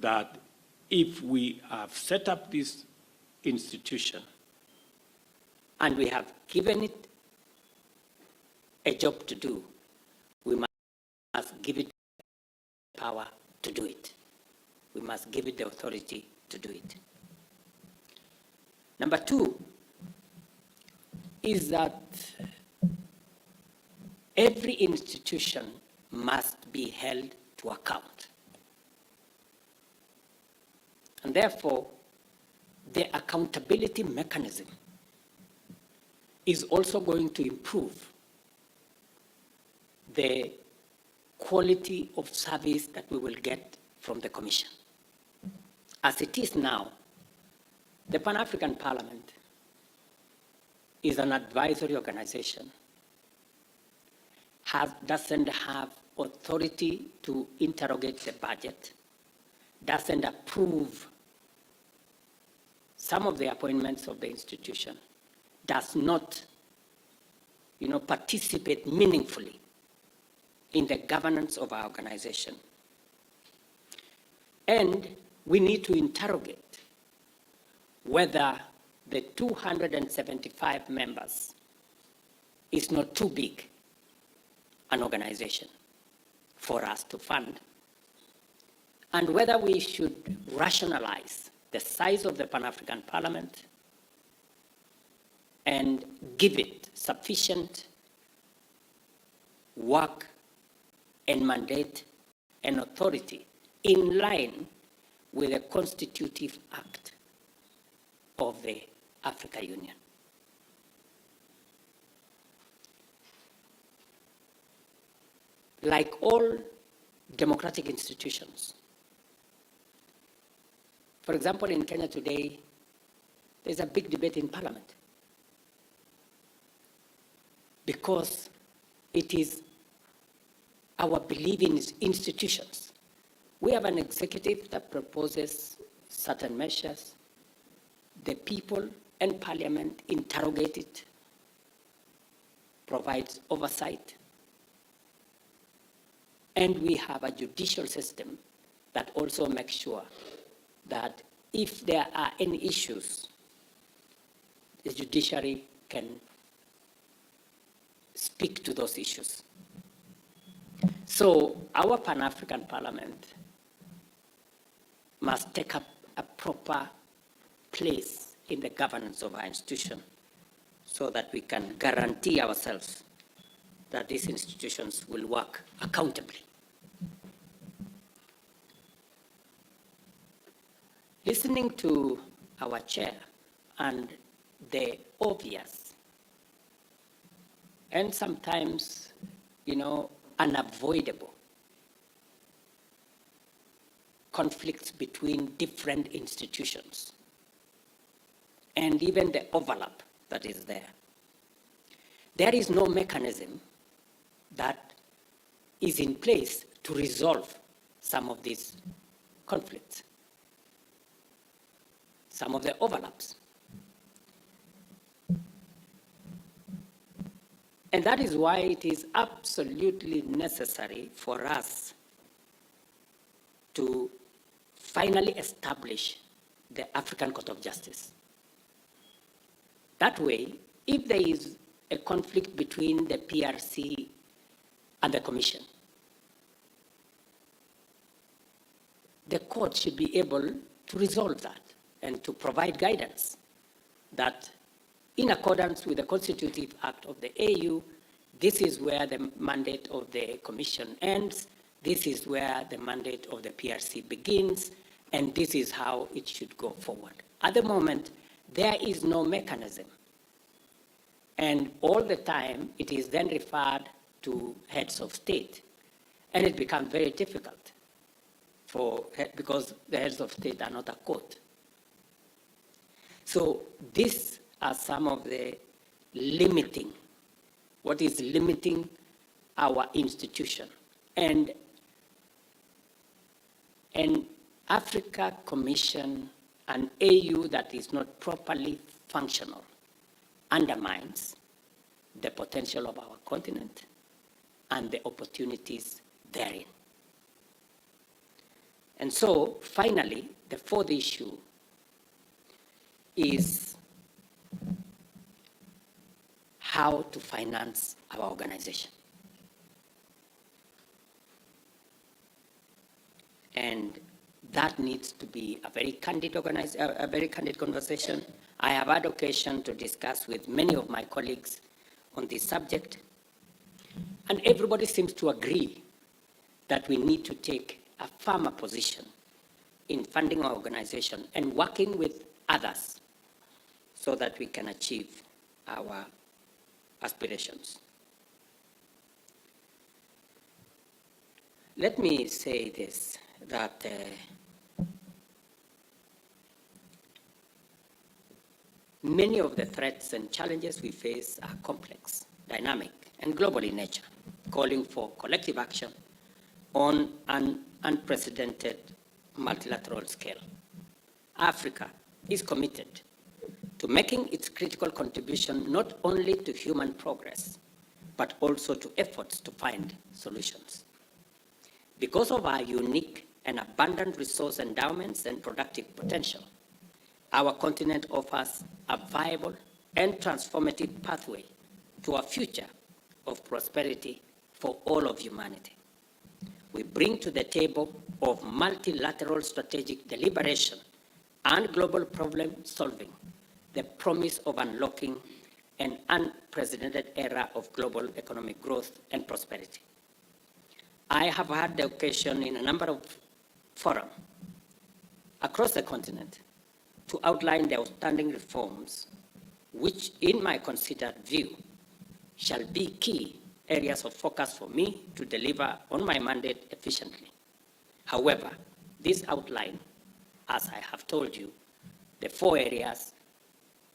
that if we have set up this institution and we have given it a job to do, we must give it the power to do it. We must give it the authority to do it. Number two is that every institution must be held to account. And therefore, the accountability mechanism is also going to improve the quality of service that we will get from the Commission. As it is now, the Pan-African Parliament is an advisory organization, doesn't have authority to interrogate the budget, doesn't approve some of the appointments of the institution, does not participate meaningfully in the governance of our organization. And we need to interrogate whether the 275 members is not too big an organization for us to fund, and whether we should rationalize the size of the Pan-African Parliament and give it sufficient work and mandate and authority in line with the constitutive act of the Africa Union. Like all democratic institutions, for example, in Kenya today, there's a big debate in Parliament because it is our belief in institutions. We have an executive that proposes certain measures. The people and Parliament interrogate it, provides oversight. And we have a judicial system that also makes sure that if there are any issues, the judiciary can speak to those issues. So our Pan-African Parliament must take up a proper place in the governance of our institution so that we can guarantee ourselves that these institutions will work accountably. Listening to our chair and the obvious and sometimes, unavoidable conflicts between different institutions and even the overlap that is there. There is no mechanism that is in place to resolve some of these conflicts, some of the overlaps. And that is why it is absolutely necessary for us to finally establish the African Court of Justice. That way, if there is a conflict between the PRC and the Commission, the court should be able to resolve that and to provide guidance that in accordance with the Constitutive Act of the AU, this is where the mandate of the Commission ends, this is where the mandate of the PRC begins, and this is how it should go forward. At the moment, there is no mechanism. And all the time, it is then referred to heads of state. And it becomes very difficult because the heads of state are not a court. So these are some of the what is limiting our institution. And an Africa Commission, an AU that is not properly functional, undermines the potential of our continent and the opportunities therein. And so, finally, the fourth issue is how to finance our organization. And that needs to be a very candid conversation. I have had occasion to discuss with many of my colleagues on this subject, and everybody seems to agree that we need to take a firmer position in funding our organization and working with others so that we can achieve our aspirations. Let me say this, that many of the threats and challenges we face are complex, dynamic, and global in nature, calling for collective action on an unprecedented multilateral scale. Africa is committed to making its critical contribution not only to human progress, but also to efforts to find solutions. Because of our unique and abundant resource endowments and productive potential, our continent offers a viable and transformative pathway to a future of prosperity for all of humanity. We bring to the table of multilateral strategic deliberation and global problem solving the promise of unlocking an unprecedented era of global economic growth and prosperity. I have had the occasion in a number of forums across the continent to outline the outstanding reforms which, in my considered view, shall be key areas of focus for me to deliver on my mandate efficiently. However, this outline, as I have told you, the 4 areas: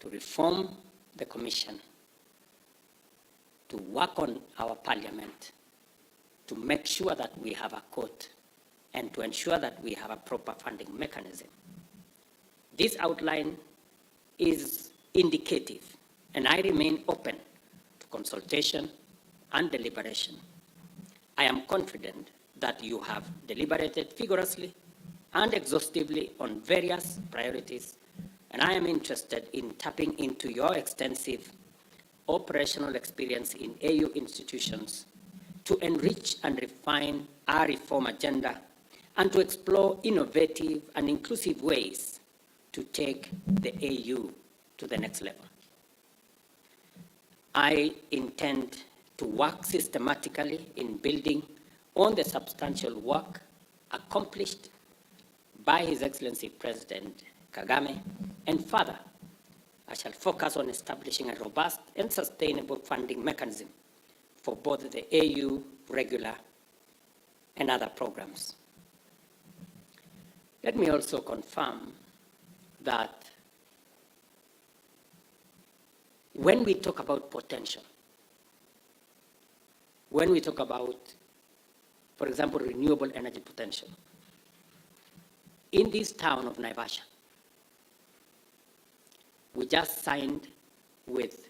to reform the Commission, to work on our Parliament, to make sure that we have a court, and to ensure that we have a proper funding mechanism. This outline is indicative, and I remain open to consultation and deliberation. I am confident that you have deliberated vigorously and exhaustively on various priorities, and I am interested in tapping into your extensive operational experience in AU institutions to enrich and refine our reform agenda and to explore innovative and inclusive ways to take the AU to the next level. I intend to work systematically in building on the substantial work accomplished by His Excellency President Kagame, and further, I shall focus on establishing a robust and sustainable funding mechanism for both the AU regular and other programs. Let me also confirm that when we talk about potential, when we talk about, for example, renewable energy potential, in this town of Naivasha, we just signed with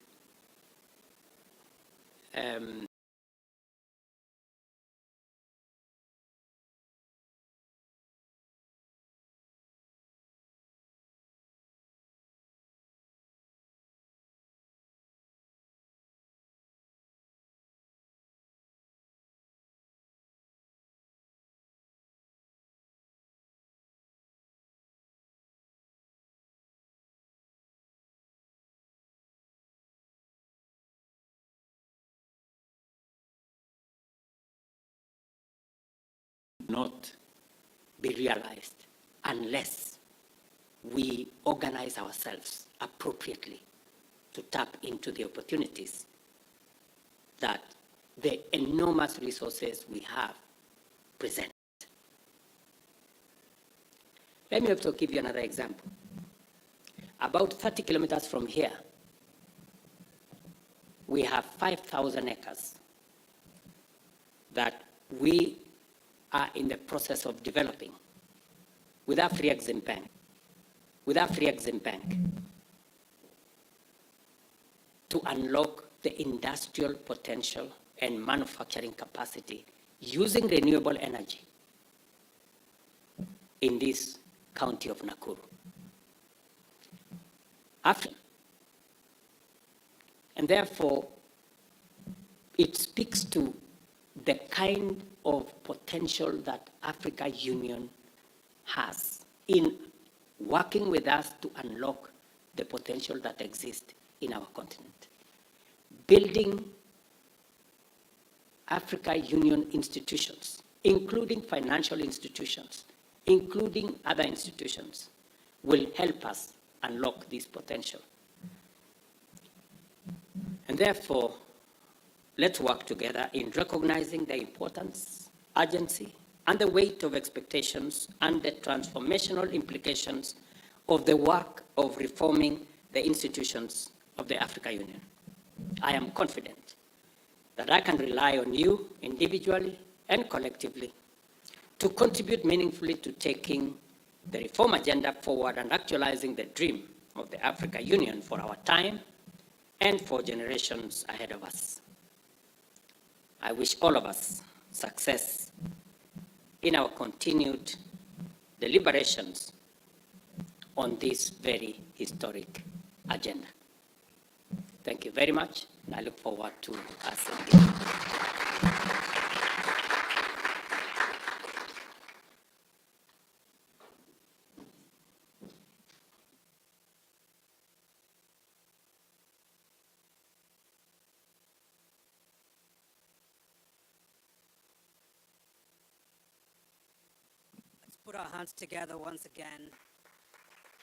not be realized unless we organize ourselves appropriately to tap into the opportunities that the enormous resources we have present. Let me also give you another example. About 30 kilometers from here, we have 5,000 acres that we are in the process of developing with our free Exim Bank, to unlock the industrial potential and manufacturing capacity using renewable energy in this county of Nakuru. And therefore, it speaks to the kind of potential that Africa Union has in working with us to unlock the potential that exists in our continent. Building Africa Union institutions, including financial institutions, including other institutions, will help us unlock this potential. And therefore, let's work together in recognizing the importance, urgency, and the weight of expectations and the transformational implications of the work of reforming the institutions of the Africa Union. I am confident that I can rely on you individually and collectively to contribute meaningfully to taking the reform agenda forward and actualizing the dream of the Africa Union for our time and for generations ahead of us. I wish all of us success in our continued deliberations on this very historic agenda. Thank you very much, and I look forward to us engaging. Let's put our hands together once again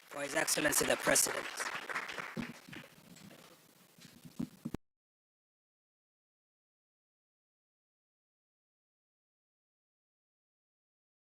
for His Excellency the President.